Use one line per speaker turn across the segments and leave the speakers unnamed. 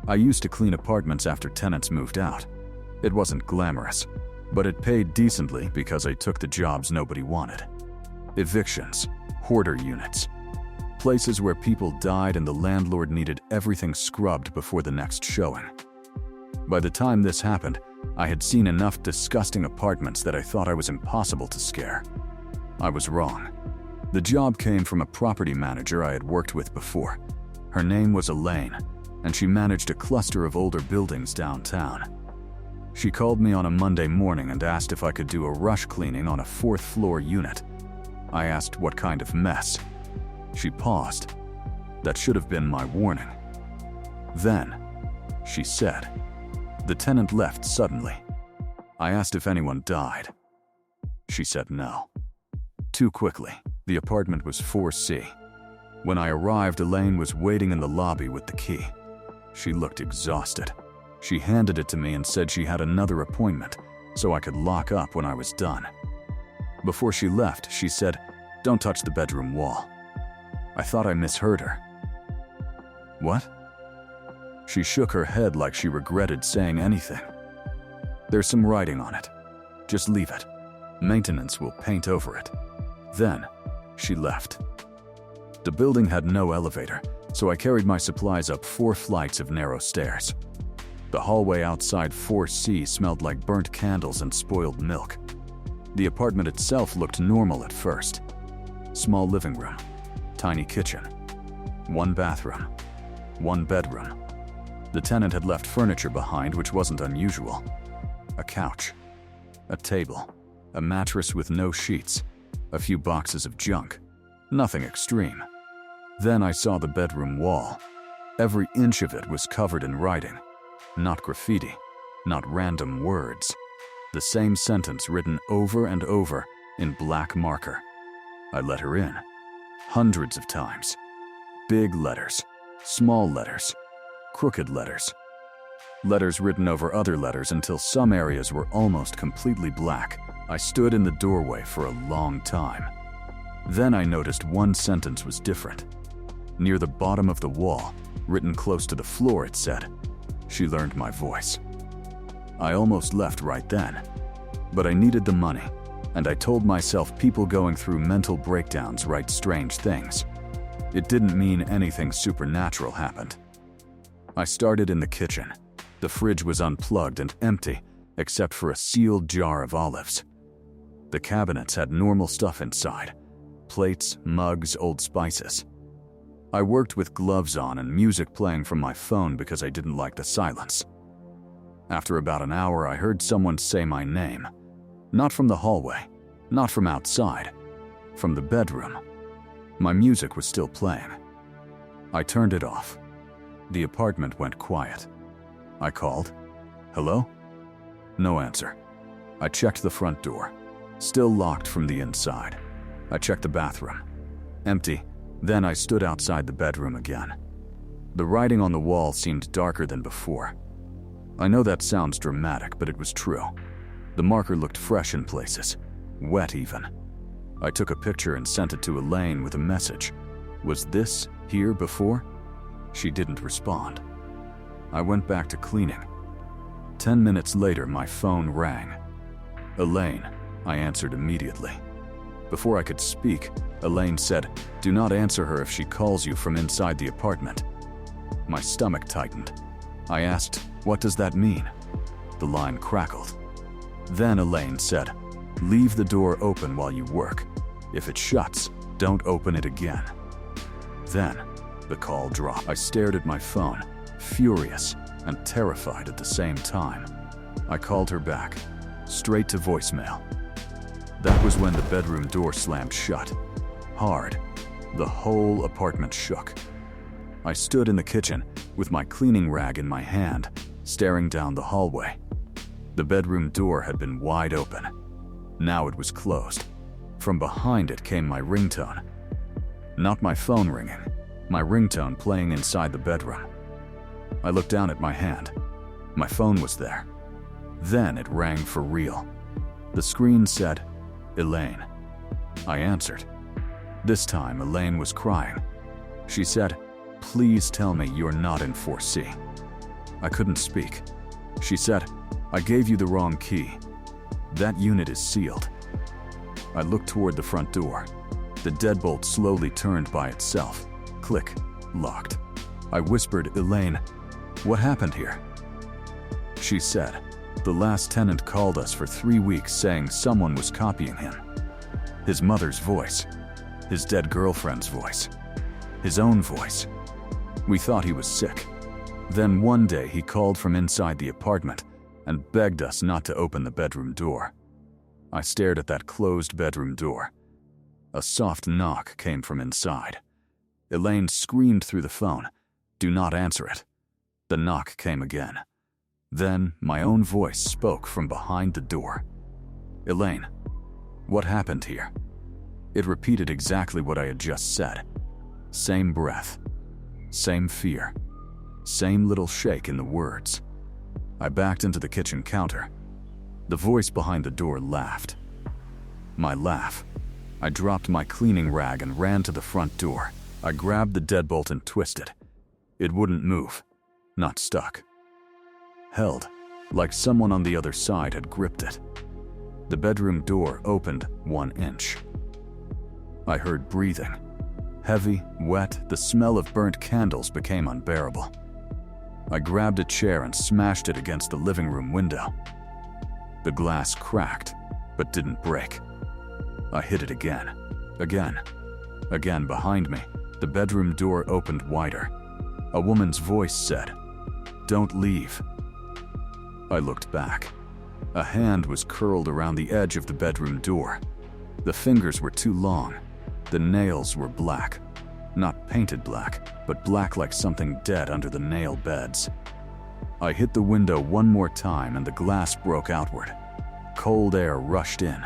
I used to clean apartments after tenants moved out. It wasn't glamorous, but it paid decently because I took the jobs nobody wanted. Evictions, hoarder units, places where people died and the landlord needed everything scrubbed before the next showing. By the time this happened, I had seen enough disgusting apartments that I thought I was impossible to scare. I was wrong. The job came from a property manager I had worked with before. Her name was Elaine, and she managed a cluster of older buildings downtown. She called me on a Monday morning and asked if I could do a rush cleaning on a fourth-floor unit. I asked what kind of mess. She paused. That should have been my warning. Then, she said, "The tenant left suddenly." I asked if anyone died. She said no. Too quickly. The apartment was 4C. When I arrived, Elaine was waiting in the lobby with the key. She looked exhausted. She handed it to me and said she had another appointment, so I could lock up when I was done. Before she left, she said, "Don't touch the bedroom wall." I thought I misheard her. What? She shook her head like she regretted saying anything. "There's some writing on it. Just leave it. Maintenance will paint over it." Then, she left. The building had no elevator, so I carried my supplies up 4 flights of narrow stairs. The hallway outside 4C smelled like burnt candles and spoiled milk. The apartment itself looked normal at first. Small living room, tiny kitchen, 1 bathroom, 1 bedroom. The tenant had left furniture behind, which wasn't unusual. A couch, a table, a mattress with no sheets, a few boxes of junk. Nothing extreme. Then I saw the bedroom wall. Every inch of it was covered in writing. Not graffiti, not random words. The same sentence written over and over in black marker. I let her in. Hundreds of times. Big letters, small letters, crooked letters. Letters written over other letters until some areas were almost completely black. I stood in the doorway for a long time. Then I noticed one sentence was different. Near the bottom of the wall, written close to the floor, it said, "She learned my voice." I almost left right then, but I needed the money, and I told myself people going through mental breakdowns write strange things. It didn't mean anything supernatural happened. I started in the kitchen. The fridge was unplugged and empty, except for a sealed jar of olives. The cabinets had normal stuff inside: plates, mugs, old spices. I worked with gloves on and music playing from my phone because I didn't like the silence. After about an hour, I heard someone say my name. Not from the hallway, not from outside, from the bedroom. My music was still playing. I turned it off. The apartment went quiet. I called, "Hello?" No answer. I checked the front door. Still locked from the inside. I checked the bathroom. Empty. Then I stood outside the bedroom again. The writing on the wall seemed darker than before. I know that sounds dramatic, but it was true. The marker looked fresh in places, wet even. I took a picture and sent it to Elaine with a message. "Was this here before?" She didn't respond. I went back to cleaning. 10 minutes later, my phone rang. "Elaine," I answered immediately. Before I could speak, Elaine said, "Do not answer her if she calls you from inside the apartment." My stomach tightened. I asked, "What does that mean?" The line crackled. Then Elaine said, "Leave the door open while you work. If it shuts, don't open it again." Then, the call dropped. I stared at my phone, furious and terrified at the same time. I called her back, straight to voicemail. That was when the bedroom door slammed shut. Hard. The whole apartment shook. I stood in the kitchen with my cleaning rag in my hand, staring down the hallway. The bedroom door had been wide open. Now it was closed. From behind it came my ringtone. Not my phone ringing, my ringtone playing inside the bedroom. I looked down at my hand. My phone was there. Then it rang for real. The screen said, "Elaine." I answered. This time, Elaine was crying. She said, "Please tell me you're not in 4C." I couldn't speak. She said, "I gave you the wrong key. That unit is sealed." I looked toward the front door. The deadbolt slowly turned by itself. Click. Locked. I whispered, "Elaine, what happened here?" She said, "The last tenant called us for 3 weeks saying someone was copying him. His mother's voice, his dead girlfriend's voice, his own voice. We thought he was sick. Then one day he called from inside the apartment and begged us not to open the bedroom door." I stared at that closed bedroom door. A soft knock came from inside. Elaine screamed through the phone, "Do not answer it." The knock came again. Then my own voice spoke from behind the door. "Elaine, what happened here?" It repeated exactly what I had just said. Same breath, same fear, same little shake in the words. I backed into the kitchen counter. The voice behind the door laughed. My laugh. I dropped my cleaning rag and ran to the front door. I grabbed the deadbolt and twisted. It wouldn't move. Not stuck. Held, like someone on the other side had gripped it. The bedroom door opened 1 inch. I heard breathing. Heavy, wet, the smell of burnt candles became unbearable. I grabbed a chair and smashed it against the living room window. The glass cracked, but didn't break. I hit it again. Again behind me. The bedroom door opened wider. A woman's voice said, "Don't leave." I looked back. A hand was curled around the edge of the bedroom door. The fingers were too long. The nails were black. Not painted black, but black like something dead under the nail beds. I hit the window one more time and the glass broke outward. Cold air rushed in.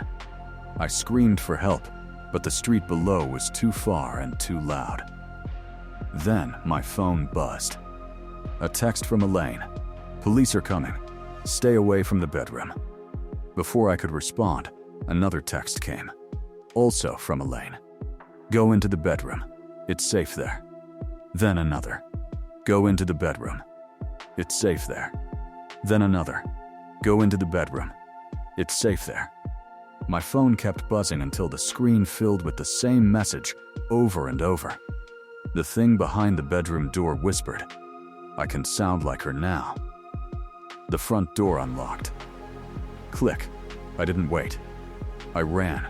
I screamed for help, but the street below was too far and too loud. Then my phone buzzed. A text from Elaine. "Police are coming. Stay away from the bedroom." Before I could respond, another text came. Also from Elaine. "Go into the bedroom. It's safe there." Then another. "Go into the bedroom. It's safe there." Then another. "Go into the bedroom. It's safe there." My phone kept buzzing until the screen filled with the same message over and over. The thing behind the bedroom door whispered, "I can sound like her now." The front door unlocked. Click. I didn't wait. I ran.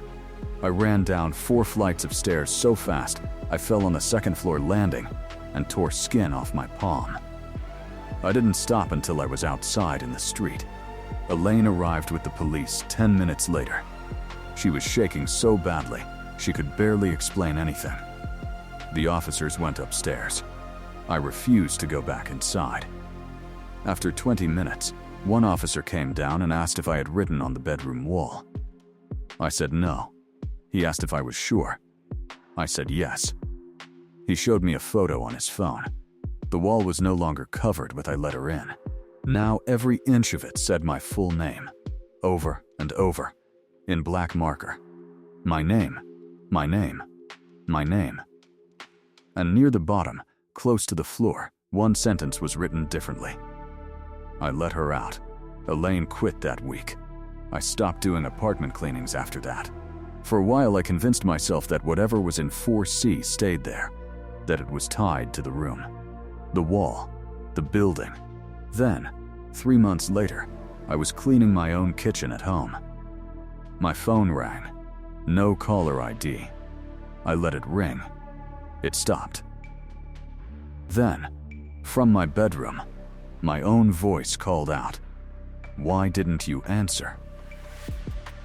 I ran down 4 flights of stairs so fast I fell on the second floor landing and tore skin off my palm. I didn't stop until I was outside in the street. Elaine arrived with the police 10 minutes later. She was shaking so badly she could barely explain anything. The officers went upstairs. I refused to go back inside. After 20 minutes, one officer came down and asked if I had written on the bedroom wall. I said no. He asked if I was sure. I said yes. He showed me a photo on his phone. The wall was no longer covered with "I let her in." Now every inch of it said my full name, over and over, in black marker. My name, my name, my name. And near the bottom, close to the floor, one sentence was written differently. "I let her out. Elaine quit that week." I stopped doing apartment cleanings after that. For a while I convinced myself that whatever was in 4C stayed there, that it was tied to the room, the wall, the building. Then, 3 months later, I was cleaning my own kitchen at home. My phone rang. No caller ID. I let it ring. It stopped. Then, from my bedroom, my own voice called out, "Why didn't you answer?"